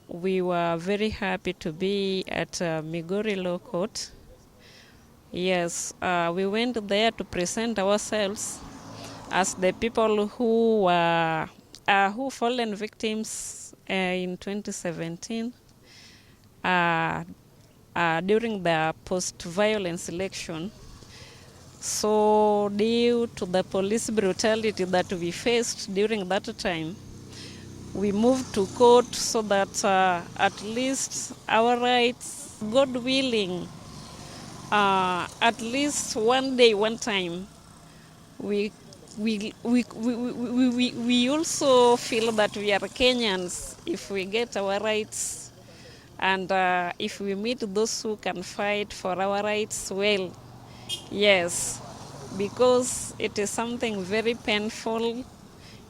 we were very happy to be at Migori Law Court. Yes, we went there to present ourselves as the people who were who fallen victims in 2017 during the post-violence election. So due to the police brutality that we faced during that time, we moved to court so that at least our rights, God willing, at least one day, one time, we also feel that we are Kenyans if we get our rights, and if we meet those who can fight for our rights, well, yes, because it is something very painful.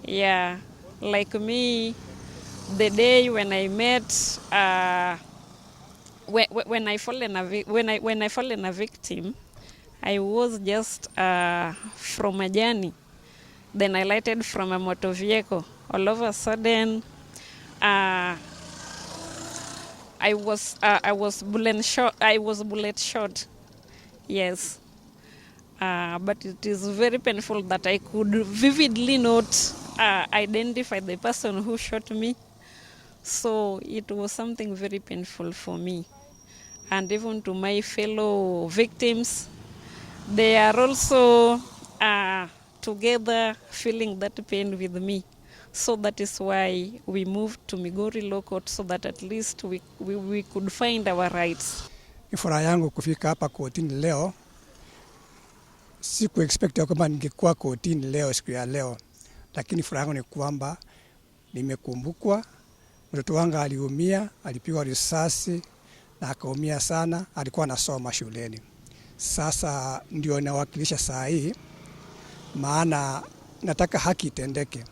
Yeah, like me, the day when I met, when I fallen a victim, I was just from a journey. Then I lighted from a motor vehicle. All of a sudden, I was bullet shot. Yes. But it is very painful that I could vividly not identify the person who shot me. So it was something very painful for me. And even to my fellow victims, they are also together feeling that pain with me. So that is why we moved to Migori Law Court so that at least we could find our rights. Furaha yangu kufika hapa kotini leo. Siku expect ya kwamba ningekuwa kotini leo siku ya leo. Lakini furaha yangu ni kwamba nimekumbukwa. Mtoto wangu aliumia, alipigwa risasi na akaumia sana, alikuwa anasoma shuleni. Sasa ndio nawakilisha saa hii, maana nataka haki itendeke.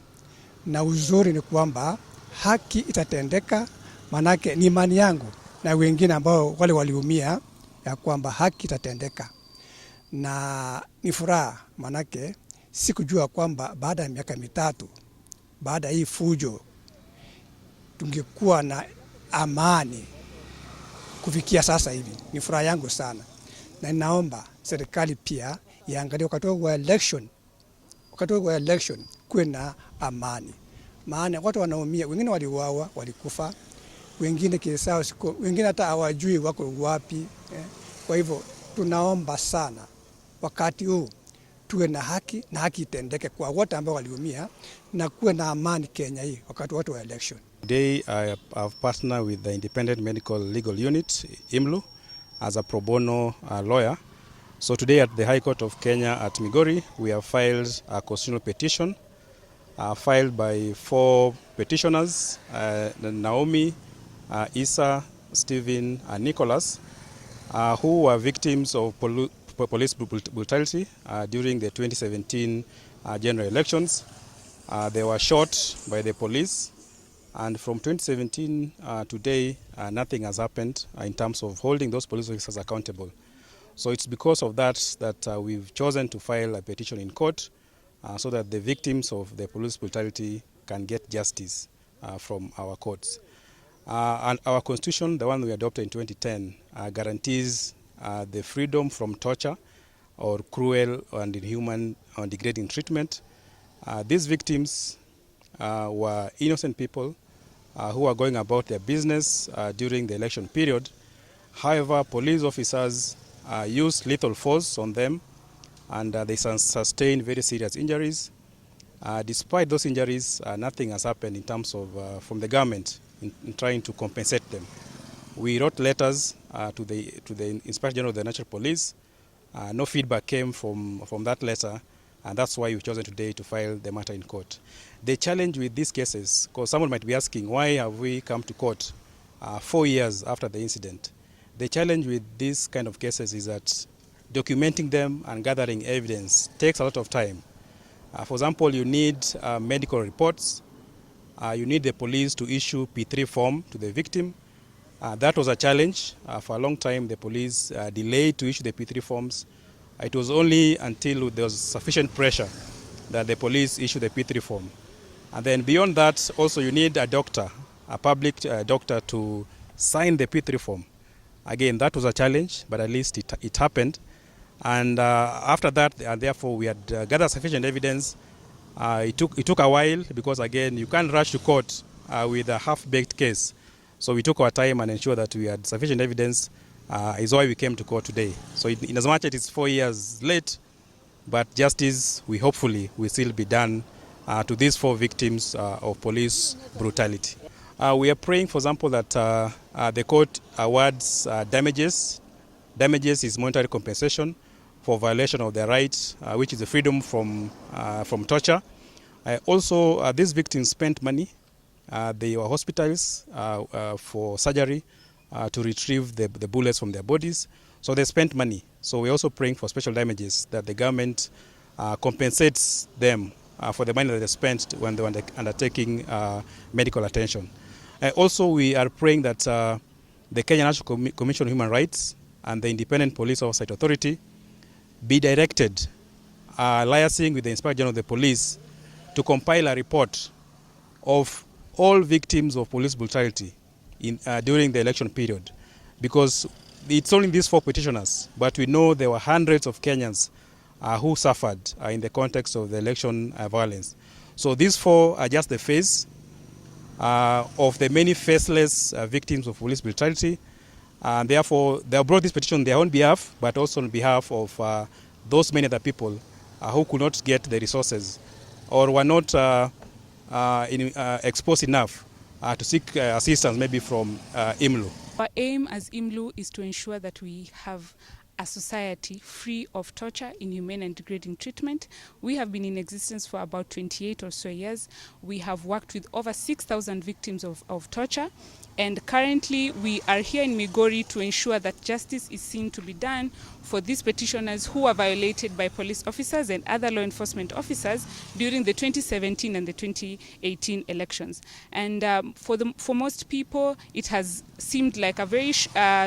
Na uzuri ni kwamba haki itatendeka, manake ni imani yangu na wengine ambao wale waliumia ya kwamba haki itatendeka. Na ni furaha, manake sikujua kwamba baada ya miaka mitatu, baada hii fujo, tungekuwa na amani kufikia sasa hivi. Ni furaha yangu sana. Na ninaomba serikali pia iangalie wakati wa election kuwe na amani. Maana watu wanaumia, wengine waliuawa, walikufa, wengine kisao siko, wengine hata hawajui wako wapi. Kwa hivyo tunaomba sana wakati huu tuwe na haki na haki itendeke kwa wote ambao waliumia na kuwe na amani Kenya hii wakati wa election. Today I have partnered with the Independent Medical Legal Unit, IMLU, as a pro bono lawyer. So today at the High Court of Kenya at Migori, we have filed a constitutional petition filed by 4 petitioners, Naomi, Issah, Stephen, and Nicholas, who were victims of police brutality during the 2017 general elections. They were shot by the police, and from 2017 today, nothing has happened in terms of holding those police officers accountable. So it's because of that we've chosen to file a petition in court so that the victims of the police brutality can get justice from our courts. And our constitution, the one we adopted in 2010, guarantees the freedom from torture or cruel and inhuman or degrading treatment. These victims were innocent people who were going about their business during the election period. However, police officers used lethal force on them, and they sustained very serious injuries. Despite those injuries, nothing has happened in terms of from the government in trying to compensate them. We wrote letters to the Inspector General of the National Police. No feedback came from that letter, and that's why we've chosen today to file the matter in court. The challenge with these cases, because someone might be asking, why have we come to court 4 years after the incident? The challenge with these kind of cases is that documenting them and gathering evidence takes a lot of time. For example, you need medical reports. You need the police to issue P3 form to the victim. That was a challenge. For a long time, the police delayed to issue the P3 forms. It was only until there was sufficient pressure that the police issued the P3 form. And then beyond that, also you need a doctor a public doctor to sign the P3 form. Again, that was a challenge, but at least it happened. And after that, therefore, we had gathered sufficient evidence. It took a while because, again, you can't rush to court with a half-baked case. So we took our time and ensured that we had sufficient evidence. Is why we came to court today. So in as much as it's 4 years late, but justice, we hopefully will still be done to these 4 victims of police brutality. We are praying, for example, that the court awards damages. Damages is monetary compensation for violation of their rights, which is the freedom from torture. Also, these victims spent money. They were hospitals for surgery to retrieve the bullets from their bodies. So they spent money. So we're also praying for special damages, that the government compensates them for the money that they spent when they were undertaking medical attention. Also, we are praying that the Kenya National Commission on Human Rights and the Independent Police Oversight Authority be directed, liaising with the Inspector General of the Police, to compile a report of all victims of police brutality during the election period. Because it's only these 4 petitioners, but we know there were hundreds of Kenyans who suffered in the context of the election violence. So these 4 are just the face of the many faceless victims of police brutality. And therefore, they have brought this petition on their own behalf, but also on behalf of those many other people who could not get the resources or were not exposed enough to seek assistance maybe from IMLU. Our aim as IMLU is to ensure that we have a society free of torture, inhumane and degrading treatment. We have been in existence for about 28 or so years. We have worked with over 6,000 victims of torture. And currently we are here in Migori to ensure that justice is seen to be done for these petitioners who were violated by police officers and other law enforcement officers during the 2017 and the 2018 elections. And for most people, it has seemed like a very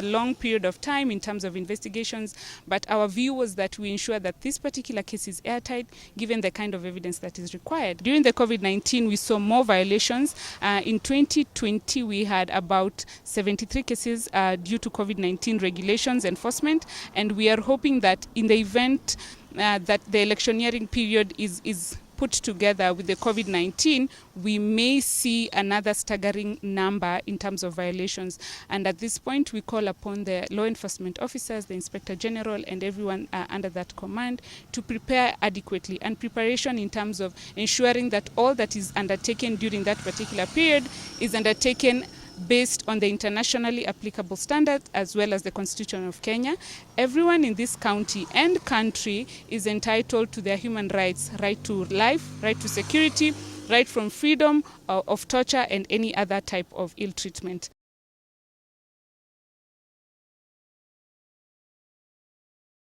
long period of time in terms of investigations, but our view was that we ensure that this particular case is airtight, given the kind of evidence that is required. During the COVID-19, we saw more violations. In 2020, we had about 73 cases due to COVID-19 regulations enforcement, and we are hoping that in the event that the electioneering period is put together with the COVID-19, we may see another staggering number in terms of violations. And at this point, we call upon the law enforcement officers, the Inspector General, and everyone under that command to prepare adequately. And preparation in terms of ensuring that all that is undertaken during that particular period is undertaken based on the internationally applicable standards as well as the Constitution of Kenya. Everyone in this county and country is entitled to their human rights, right to life, right to security, right from freedom of torture and any other type of ill treatment.